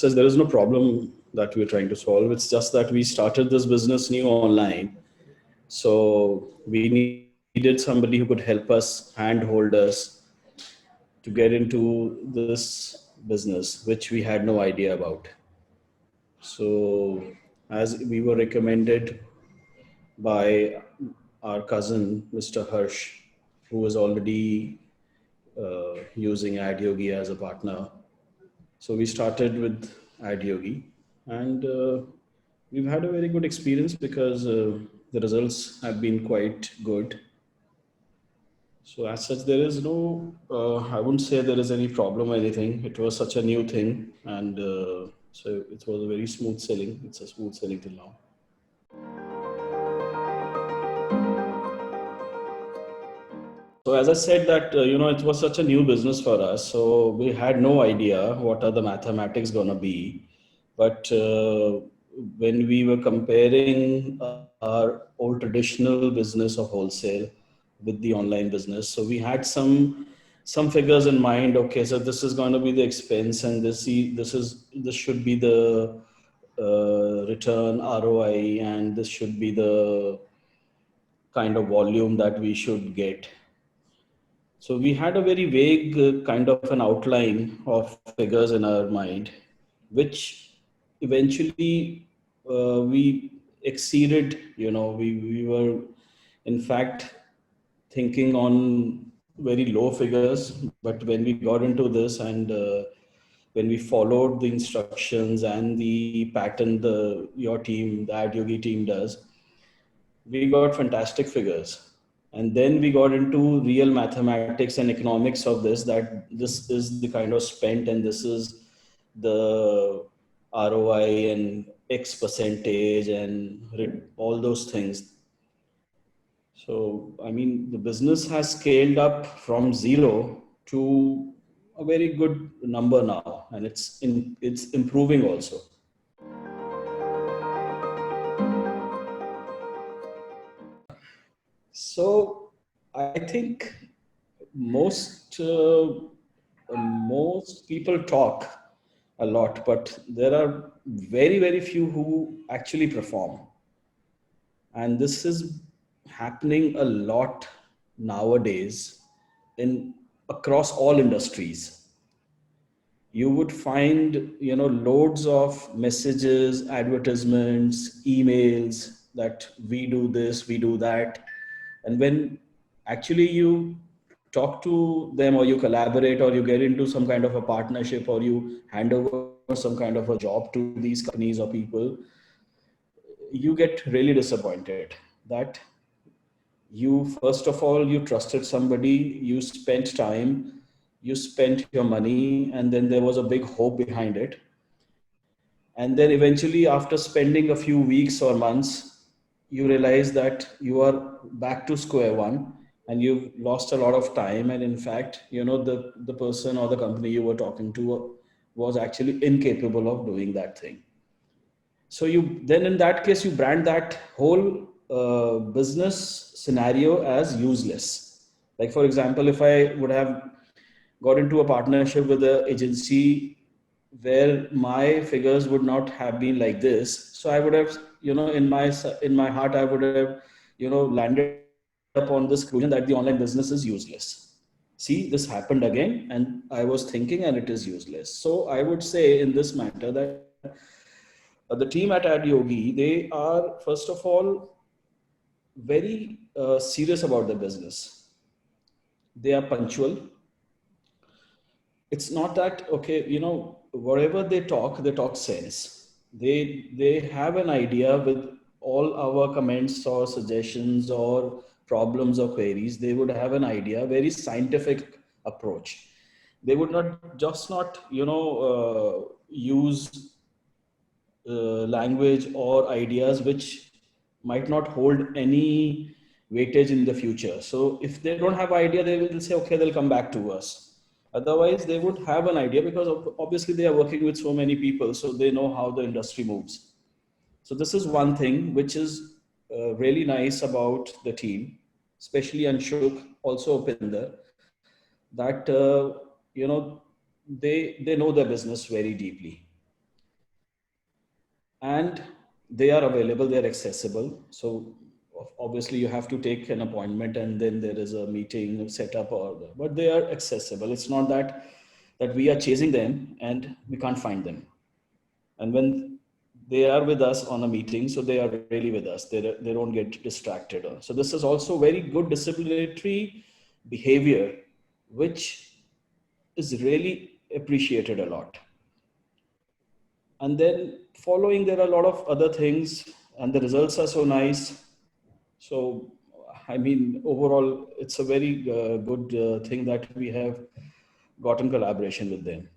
says there is no problem that we're trying to solve. It's just that we started this business new online. So we needed somebody who could help us, handhold us to get into this business, which we had no idea about. So as we were recommended by our cousin, Mr. Harsh, who was already using AdYogi as a partner. So we started with AdYogi, and we've had a very good experience because the results have been quite good. So as such, there is no, I wouldn't say there is any problem or anything. It was such a new thing, and so it was a very smooth sailing. It's a smooth sailing till now. So as I said that, it was such a new business for us. So we had no idea what are the mathematics going to be. But when we were comparing our old traditional business of wholesale with the online business, so we had some figures in mind. Okay, so this is going to be the expense, and this should be the return ROI, and this should be the kind of volume that we should get. So we had a very vague kind of an outline of figures in our mind, which eventually we exceeded. We were in fact thinking on very low figures, but when we got into this and when we followed the instructions and the pattern your team, the AdYogi team does, we got fantastic figures. And then we got into real mathematics and economics of this, that this is the kind of spent and this is the ROI and X percentage and all those things. So, I mean, the business has scaled up from zero to a very good number now, and it's improving also. So I think most most people talk a lot, but there are very few who actually perform, and this is happening a lot nowadays in across all industries. You would find loads of messages, advertisements, emails that we do this, we do that, and when actually you talk to them or you collaborate or you get into some kind of a partnership or you hand over some kind of a job to these companies or people, you get really disappointed that you, first of all, you trusted somebody, you spent time, you spent your money, and then there was a big hope behind it. And then eventually, after spending a few weeks or months, you realize that you are back to square one and you've lost a lot of time. And in fact, the person or the company you were talking to was actually incapable of doing that thing. So you then, in that case, you brand that whole business scenario as useless. Like, for example, if I would have got into a partnership with an agency where my figures would not have been like this, so I would have, in my heart, I would have, landed upon this conclusion that the online business is useless. See, this happened again, and I was thinking, and it is useless. So I would say in this matter that the team at AdYogi, they are, first of all, very serious about the business. They are punctual. It's not that, okay, whatever they talk sense. They have an idea with all our comments or suggestions or problems or queries. They would have an idea, very scientific approach. They would not use language or ideas which might not hold any weightage in the future. So if they don't have idea, they will say, okay, they'll come back to us. Otherwise, they would have an idea because obviously they are working with so many people, so they know how the industry moves. So this is one thing which is really nice about the team, especially Anshuk, also Upinder, that they know their business very deeply. and they are available, they're accessible. So obviously you have to take an appointment and then there is a meeting set up, but they are accessible. It's not that we are chasing them and we can't find them. And when they are with us on a meeting, so they are really with us, they don't get distracted. So this is also very good disciplinary behavior, which is really appreciated a lot. And then following, there are a lot of other things, and the results are so nice. So, I mean, overall, it's a very good thing that we have gotten collaboration with them.